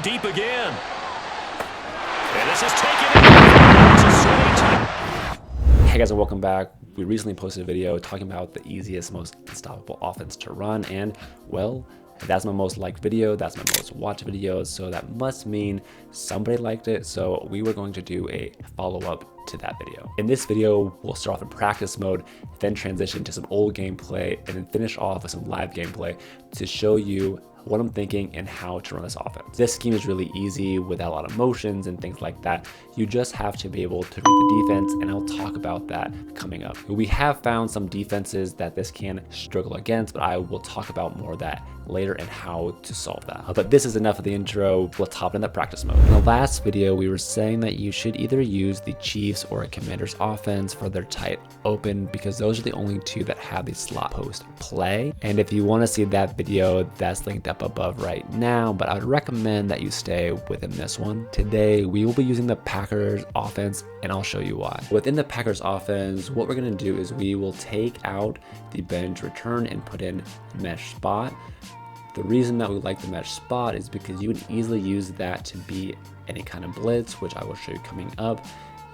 deep again. And this is taken in. It's a swing time. Hey guys, and welcome back. We recently posted a video talking about the easiest, most unstoppable offense to run, and well, that's my most liked video, that's my most watched video, so that must mean somebody liked it, so we were going to do a follow-up to that video. In this video, we'll start off in practice mode, then transition to some old gameplay, and then finish off with some live gameplay to show you what I'm thinking and how to run this offense. This scheme is really easy without a lot of motions and things like that. You just have to be able to read the defense, and I'll talk about that coming up. We have found some defenses that this can struggle against, but I will talk about more of that later and how to solve that. But this is enough of the intro. Let's hop into practice mode. In the last video, we were saying that you should either use the Chiefs or a Commander's offense for their tight open, because those are the only two that have the slot post play. And if you want to see that video, that's linked up above right now, but I would recommend that you stay within this one. Today, we will be using the Packers offense, and I'll show you why. Within the Packers offense, what we're going to do is we will take out the bench return and put in mesh spot. The reason that we like the mesh spot is because you can easily use that to beat any kind of blitz, which I will show you coming up.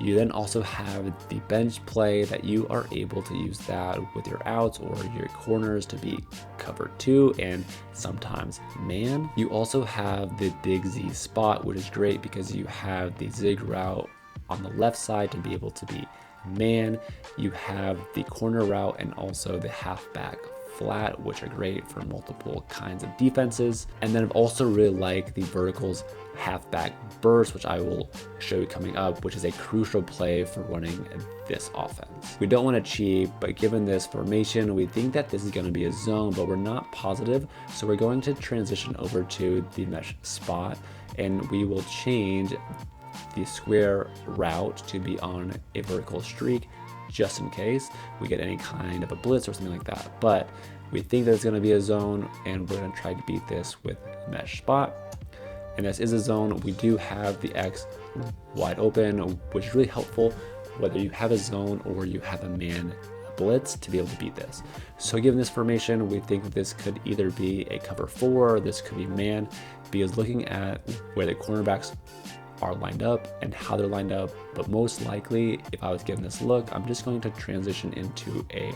You then also have the bench play that you are able to use that with your outs or your corners to be covered too, and sometimes man. You also have the dig Z spot, which is great because you have the zig route on the left side to be able to be man. You have the corner route and also the halfback flat, which are great for multiple kinds of defenses. And then I've also really like the verticals halfback burst, which I will show you coming up, which is a crucial play for running this offense. We don't want to cheat, but given this formation, we think that this is going to be a zone, but we're not positive. So we're going to transition over to the mesh spot, and we will change the square route to be on a vertical streak, just in case we get any kind of a blitz or something like that. But we think that it's going to be a zone, and we're going to try to beat this with mesh spot. And this is a zone. We do have the X wide open, which is really helpful whether you have a zone or you have a man blitz to be able to beat this. So given this formation, we think this could either be a cover 4, or this could be man, because looking at where the cornerbacks are lined up and how they're lined up, but most likely if I was given this look, I'm just going to transition into a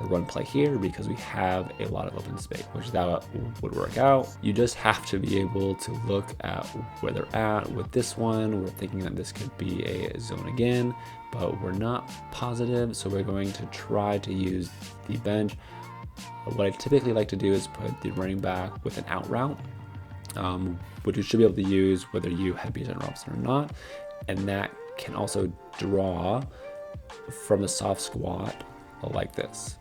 run play here because we have a lot of open space, which that would work out. You just have to be able to look at where they're at. With this one, we're thinking that this could be a zone again, but we're not positive, so we're going to try to use the bench. What I typically like to do is put the running back with an out route, which you should be able to use whether you have Bijan Robinson or not, and that can also draw from the soft squat like this.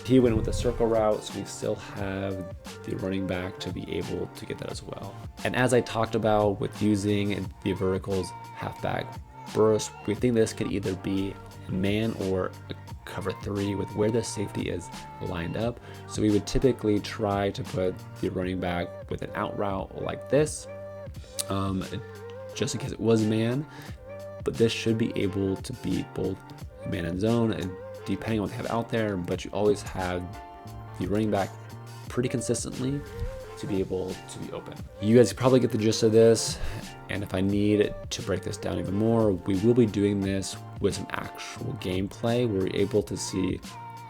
He went with the circle route, so we still have the running back to be able to get that as well. And as I talked about with using the verticals halfback burst, we think this could either be a man or a cover 3 with where the safety is lined up. So we would typically try to put the running back with an out route like this, just in case it was man, but this should be able to beat both man and zone, and depending on what they have out there, but you always have the running back pretty consistently to be able to be open. You guys probably get the gist of this, and if I need to break this down even more, we will be doing this with some actual gameplay where we're able to see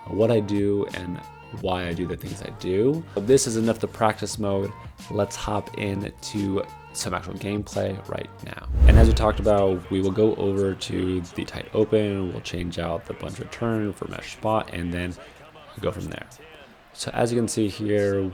what I do and why I do the things I do. But this is enough to practice mode. Let's hop into some actual gameplay right now. And as we talked about, we will go over to the tight open, we'll change out the bunch return for mesh spot, and then go from there. So as you can see here,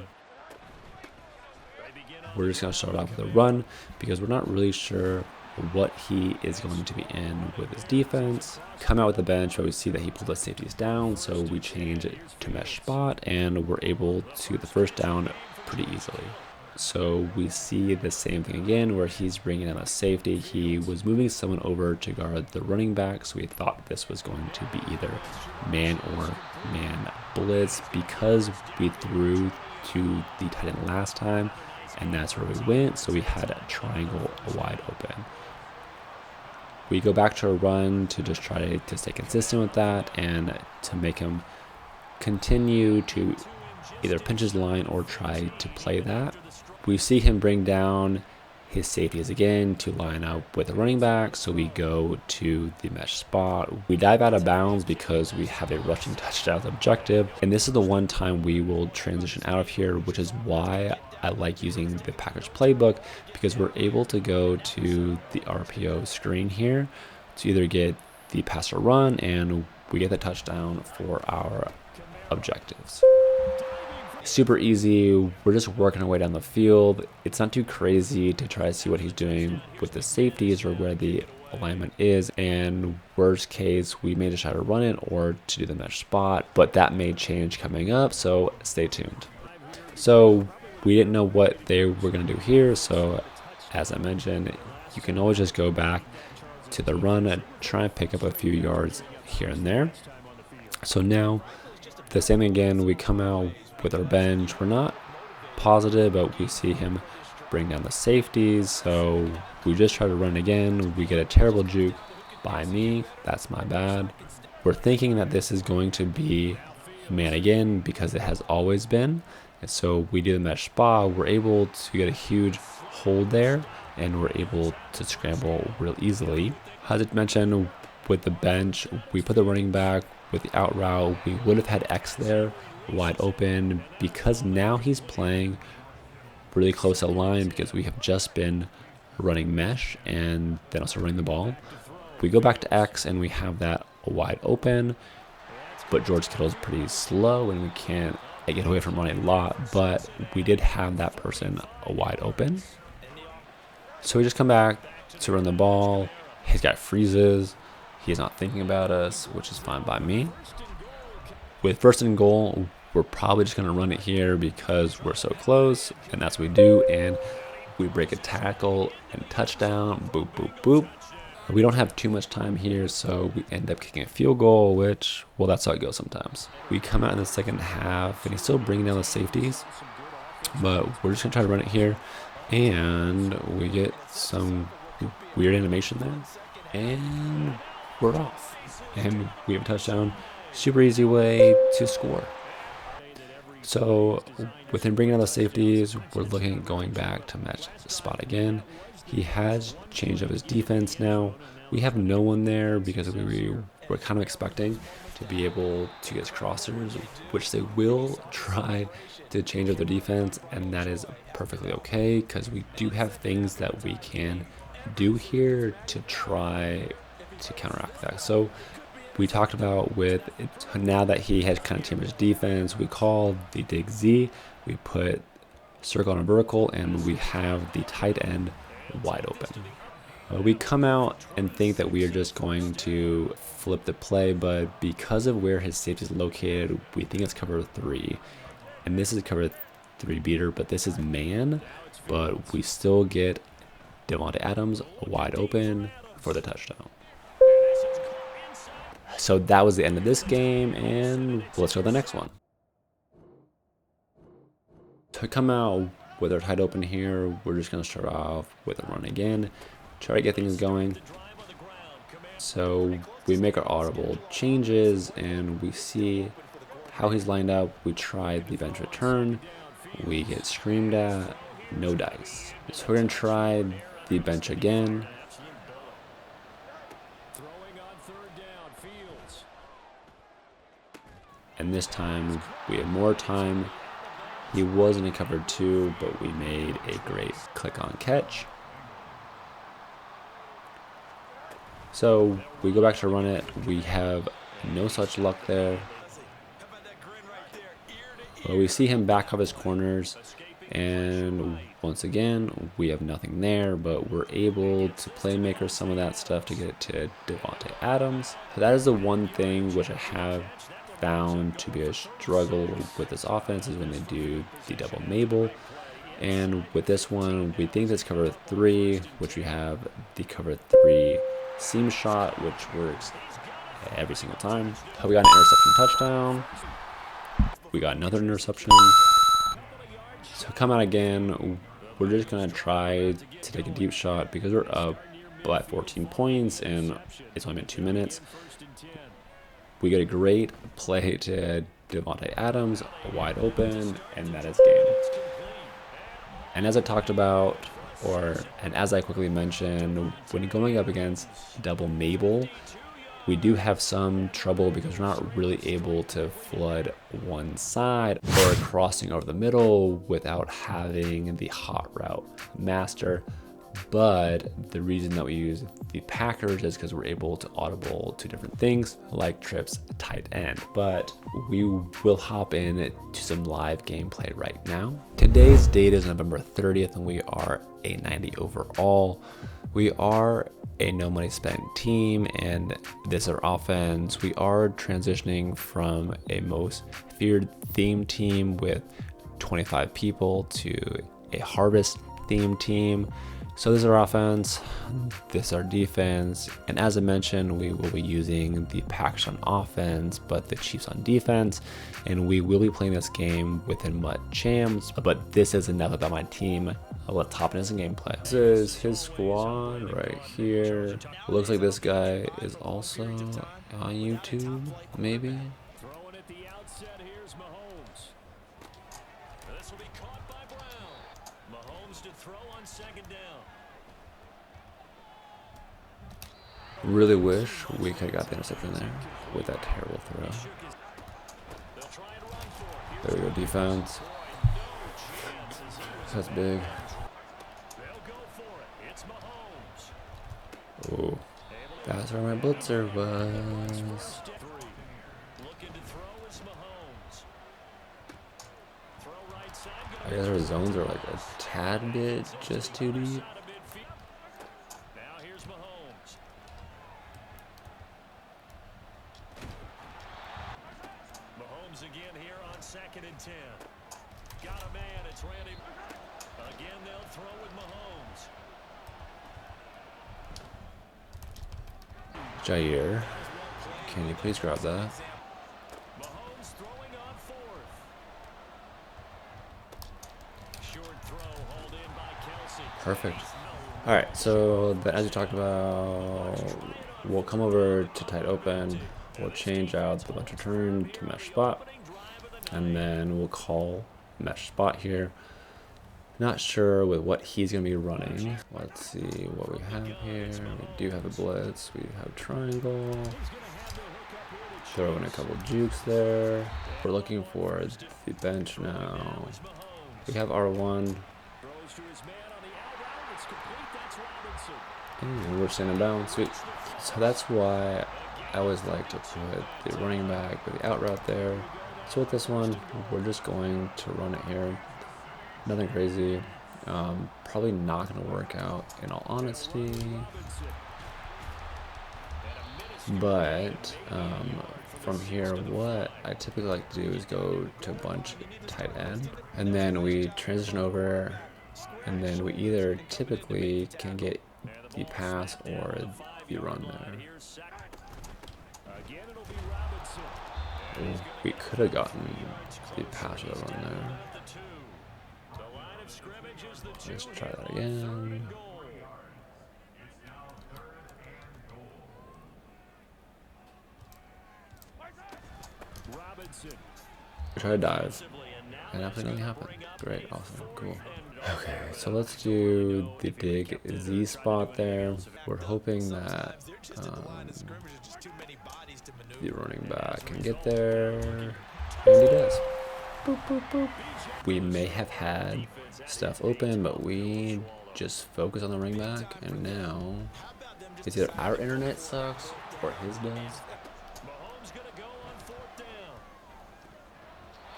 we're just going to start off with a run because we're not really sure what he is going to be in with his defense. Come out with the bench, but we see that he pulled the safeties down, so we change it to mesh spot, and we're able to get the first down pretty easily. So we see the same thing again where he's bringing in a safety. He was moving someone over to guard the running back, so we thought this was going to be either man or man blitz because we threw to the tight end last time, and that's where we went. So we had a triangle wide open. We go back to a run to just try to stay consistent with that and to make him continue to either pinch his line or try to play that. We see him bring down his safeties again to line up with the running back, so we go to the mesh spot. We dive out of bounds because we have a rushing touchdown objective, and this is the one time we will transition out of here, which is why I like using the Packers playbook, because we're able to go to the RPO screen here to either get the pass or run, and we get the touchdown for our objectives. Super easy. We're just working our way down the field. It's not too crazy to try to see what he's doing with the safeties or where the alignment is, and worst case we may just try to run it or to do the mesh spot, but that may change coming up, so stay tuned. So we didn't know what they were going to do here, so as I mentioned, you can always just go back to the run and try and pick up a few yards here and there. So now the same thing again, we come out with our bench. We're not positive, but we see him bring down the safeties, so we just try to run again. We get a terrible juke by me. That's my bad. We're thinking that this is going to be man again because it has always been, and so we do the mesh spot. We're able to get a huge hold there, and we're able to scramble real easily. As I mentioned, with the bench, we put the running back with the out route. We would have had X there wide open, because now he's playing really close to line because we have just been running mesh and then also running the ball. We go back to X and we have that wide open, but George Kittle's pretty slow and we can't get away from running a lot, but we did have that person wide open. So we just come back to run the ball. His guy freezes. He's not thinking about us, which is fine by me. With first and goal, we're probably just going to run it here because we're so close, and that's what we do, and we break a tackle and touchdown, boop, boop, boop. We don't have too much time here, so we end up kicking a field goal, which, well, that's how it goes sometimes. We come out in the second half, and he's still bringing down the safeties, but we're just going to try to run it here, and we get some weird animation there, and we're off, and we have a touchdown. Super easy way to score. So with him bringing out the safeties, we're looking at going back to match the spot again. He has changed up his defense now. We have no one there because we're kind of expecting to be able to get crossers, which they will try to change up their defense, and that is perfectly okay because we do have things that we can do here to try to counteract that. So we talked about with now that he has kind of changed his defense, we call the dig Z, we put circle on a vertical, and we have the tight end wide open. We come out and think that we are just going to flip the play, but because of where his safety is located, we think it's cover 3, and this is cover 3 beater, but this is man, but we still get Devontae Adams wide open for the touchdown. So that was the end of this game, and let's go to the next one. To come out with our tight open here, we're just going to start off with a run again, try to get things going. So we make our audible changes, and we see how he's lined up. We try the bench return, we get screamed at, no dice. So we're going to try the bench again. And this time we have more time. He wasn't in cover 2, but we made a great click on catch. So we go back to run it. We have no such luck there. Well, we see him back off his corners, and once again we have nothing there, but we're able to playmaker some of that stuff to get it to Devontae Adams. So that is the one thing which I have found to be a struggle with this offense, is when they do the double Mabel. And with this one, we think that's cover 3, which we have the cover 3 seam shot, which works every single time. So we got an interception touchdown. We got another interception. So come out again. We're just gonna try to take a deep shot because we're up by 14 points and it's only been 2 minutes. We get a great play to Devontae Adams wide open, and that is game. And as I talked about, and as I quickly mentioned, when going up against double Mabel, we do have some trouble because we're not really able to flood one side or crossing over the middle without having the hot route master. But the reason that we use the Packers is because we're able to audible to different things like trips tight end. But we will hop in to some live gameplay right now. Today's date is November 30th and we are a 90 overall. We are a no money spent team, and this is our offense. We are transitioning from a most feared theme team with 25 people to a harvest theme team. So this is our offense, this is our defense, and as I mentioned, we will be using the Packers on offense, but the Chiefs on defense, and we will be playing this game within MUT Champs, but this is enough about my team. Let's hop into some gameplay. This is his squad right here. It looks like this guy is also on YouTube, maybe? Throwing at the outset, here's Mahomes. This will be caught by Brown. Mahomes to throw on second down. Really wish we could have got the interception there with that terrible throw. There we go, defense. That's big. Oh, that's where my blitzer was. I guess our zones are like a tad bit just too deep. Mahomes again here on 2nd and 10. Got a man, it's Randy. Again, they'll throw with Mahomes. Jair, can you please grab that? Mahomes throwing on 4th. Short throw hauled in by Kelsey. Perfect. All right, so then as we talked about, we'll come over to tight open. We'll change out the bunch return to mesh spot, and then we'll call mesh spot here. Not sure with what he's going to be running. Let's see what we have here. We do have a blitz. We have triangle. Throw in a couple jukes there. We're looking for the bench now. We have R1. And we're sending down. Sweet. So that's why I always like to put the running back with the out route there. So with this one, we're just going to run it here. Nothing crazy. Probably not going to work out in all honesty. But from here, what I typically like to do is go to bunch tight end. And then we transition over. And then we either typically can get the pass or the run there. Ooh, we could have gotten the pass or the run there. Let's try that again. We try to dive, and absolutely nothing happened. Great, awesome, cool. Okay, so let's do the dig Z spot there. We're hoping that the running back can get there, and he does. Boop, boop, boop. We may have had stuff open, but we just focus on the running back, and now it's either our internet sucks or his does.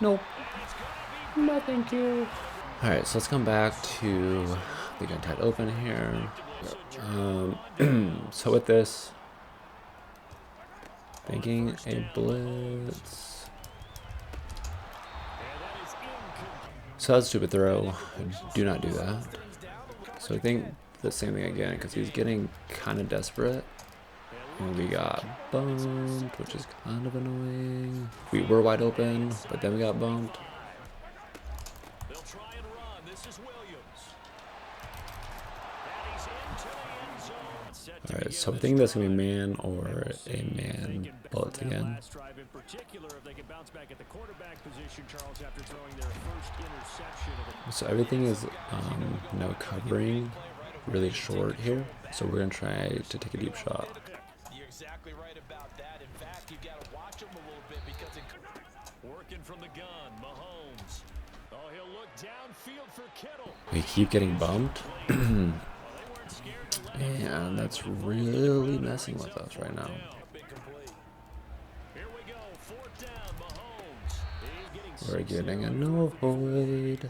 Nope. No, thank you. All right, so let's come back to the gun tight open here. So with this, thinking a blitz. So that's a stupid throw. Do not do that. So I think the same thing again because he's getting kind of desperate. And we got bumped, which is kind of annoying. We were wide open, but then we got bumped. Alright, so I think that's going to be man or a man bullets again. So everything is no covering, really short here. So we're going to try to take a deep shot. You're exactly right about that. In fact, you got to watch him a little bit because working from the gun, Mahomes. Oh, he'll look downfield for Kittle. We keep getting bumped. And that's really messing with us right now. We're getting a no void.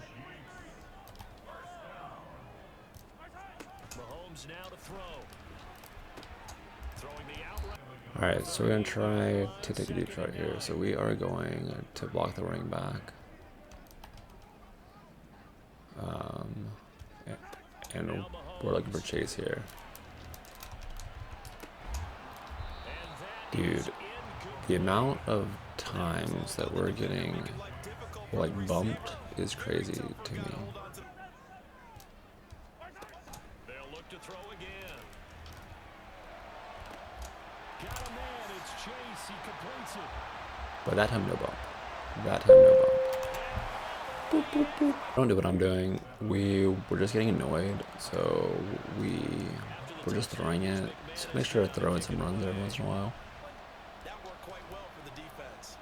Alright, so we're going to try to take a deep shot here. So we are going to block the running back. And we're looking for Chase here. Dude, the amount of times that we're getting like bumped is crazy to me. But that time no bump. That time no bump. Boop, boop, boop. Don't do what I'm doing. We're just getting annoyed, so we're just throwing it. So make sure to throw in some runs every once in a while. That worked quite well for the defense.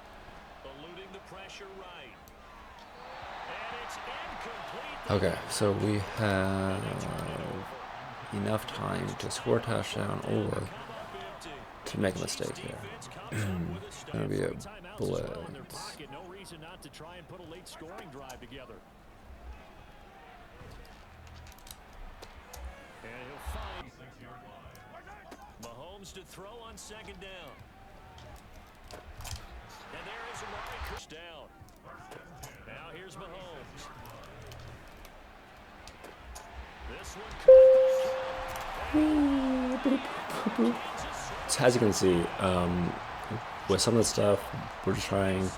Eluding the pressure right. And it's incomplete. Okay, so we have enough time to score a touchdown or to make a mistake here. Gonna be a blitz. No reason not to try and put a late scoring drive together. And he'll find Mahomes to throw on second down. And there is a first down. Now here's Mahomes. This one. So as you can see, with some of the stuff, we're just trying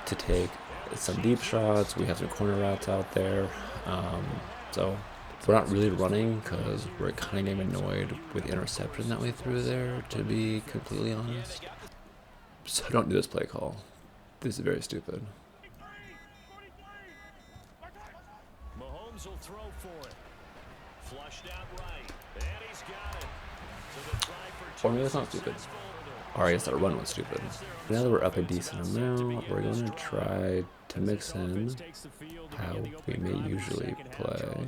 to take some deep shots. We have some corner routes out there. So we're not really running because we're kind of annoyed with the interception that we threw there, to be completely honest. So don't do this play call. This is very stupid. Mahomes will throw for it. Flushed out right. And he's got it. Or maybe it's not stupid. Or I guess that run was stupid. Now that we're up a decent amount, we're going to try to mix in how we may usually play.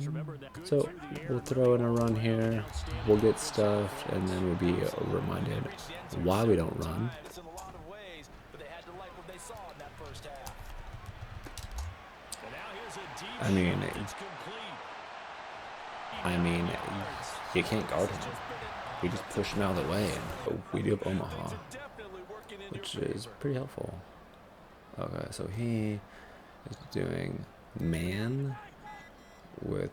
So we'll throw in a run here, we'll get stuffed, and then we'll be reminded why we don't run. I mean, you can't guard him. We just push him out of the way, and we do have Omaha, which is pretty helpful. Okay, so he is doing man with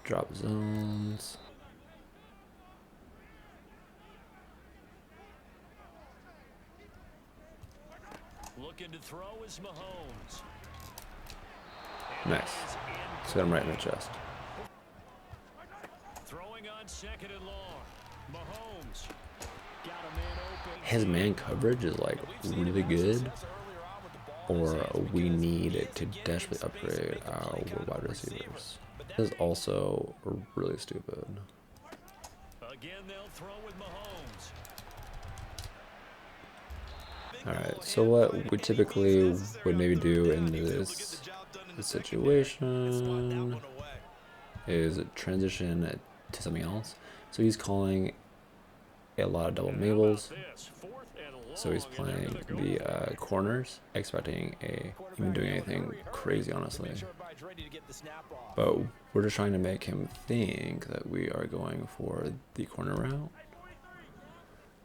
drop zones. Looking to throw is Mahomes. Nice. So I'm right in the chest. Throwing on second and long. Mahomes got a man open. His man coverage is like really good, or we need to desperately upgrade our wide receivers. This is also really stupid. Again, they'll throw with Mahomes. Alright, so what we typically would maybe do in this situation is transition to something else. So he's calling a lot of double Mabels. So he's playing the corners, expecting him doing anything crazy, honestly. But we're just trying to make him think that we are going for the corner route,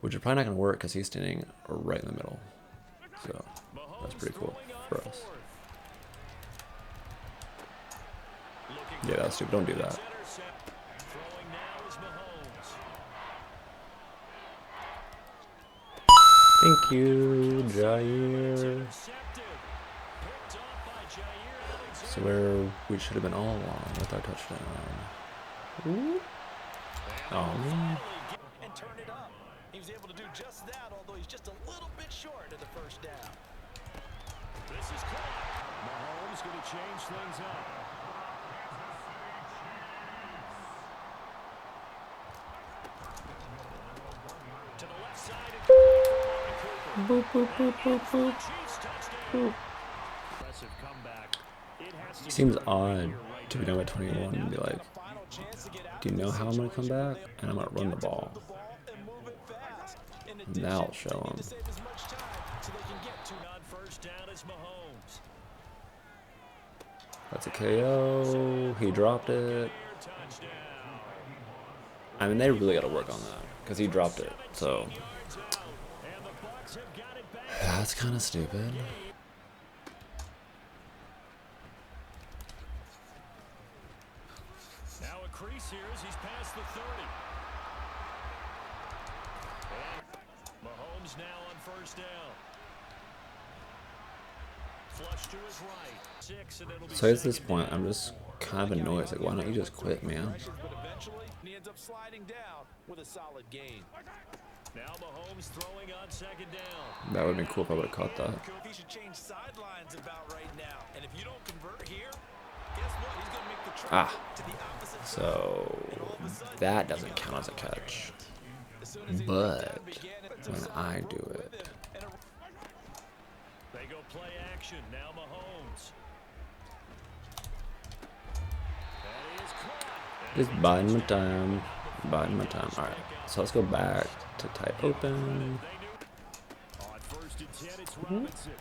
which is probably not going to work because he's standing right in the middle. So that's pretty cool for us. Yeah, that's stupid. Don't do that. Thank you, Jair. So where we should have been all along with our touchdown. Ooh. Oh man. And turn it up. He was able to do just that, although he's just a little bit short of the first down. This is caught. Mahomes going to change things up. To the left side. Boop, boop, boop, boop, boop. Boop. Impressive comeback. It has to Seems odd to be done at 21 and be like, do you know how I'm gonna come back? And I'm gonna run the ball. Now I'll show him. That's a KO. He dropped it. I mean, they really got to work on that because he dropped it. So that's kind of stupid. Now a crease here as he's past the 30. Mahomes now on first down. Flush to his right. 6 and it'll be So at this point, I'm just kind of annoyed. It's like, why don't you just quit, man? but eventually he ends up sliding down with a solid gain. Now Mahomes throwing on second down. That would have been cool if I would have caught that. He should change sidelines about right now. And if you don't convert here, guess what? He's going to make the trip to the opposite side. So that doesn't count as a catch. But when I do it, they go play action. Now Mahomes. That is caught. just biding my time. Biding my time. All right. So let's go back to tight open. On first and 10, it's Robinson.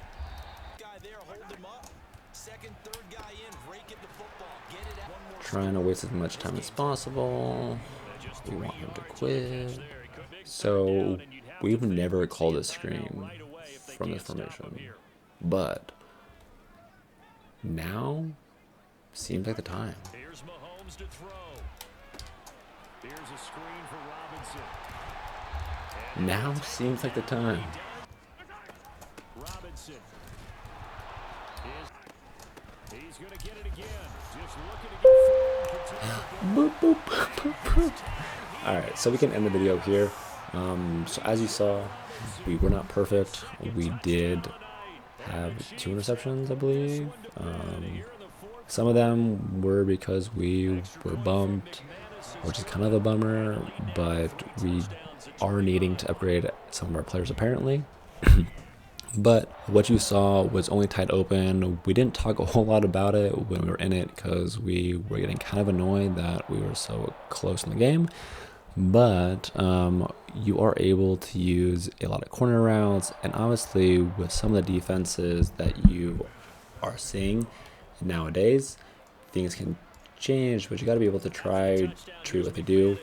Guy there, hold him up. Second, third guy in, rake at the football. Get it out. One more. Trying to waste as much time as possible. We want him to quit. So we've never called a screen from this formation, but now seems like the time. Here's Mahomes to throw. Here's a screen for Robinson. Now seems like the time. Robinson. He's going to get it again. Just looking to get Boop, boop, boop, boop, boop. All right, so we can end the video here. So as you saw, we were not perfect. We did have 2 interceptions, I believe. Some of them were because we were bumped, which is kind of a bummer, but we are needing to upgrade some of our players apparently. But what you saw was only tight open. We didn't talk a whole lot about it when we were in it because we were getting kind of annoyed that we were so close in the game. But you are able to use a lot of corner routes, and obviously with some of the defenses that you are seeing nowadays, things can change, but you got to be able to try treat what they do.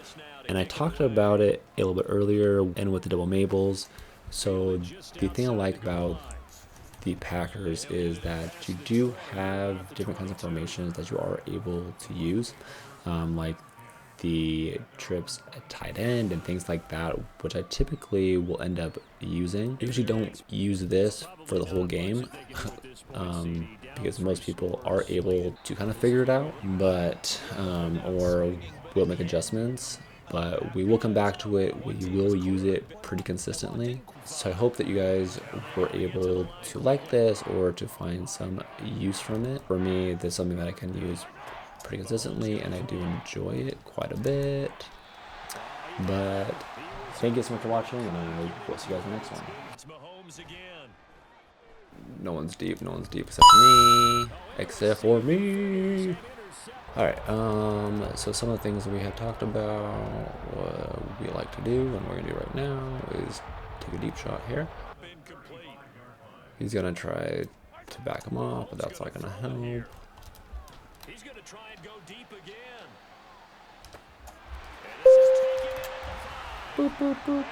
And I talked about it a little bit earlier and with the double Mabels. So the thing I like about the Packers is that you do have different kinds of formations that you are able to use, like the trips at tight end and things like that, which I typically will end up using. I usually don't use this for the whole game because most people are able to kind of figure it out, but or will make adjustments. But we will come back to it. We will use it pretty consistently. So I hope that you guys were able to like this or to find some use from it. For me, this is something that I can use pretty consistently, and I do enjoy it quite a bit. But thank you so much for watching, and I will see you guys in the next one. No one's deep except me. Except for me. Alright, so some of the things that we had talked about, what we like to do, and what we're going to do right now is take a deep shot here. He's going to try to back him off, but that's not going to help. He's going to try and go deep again. Boop, boop, boop.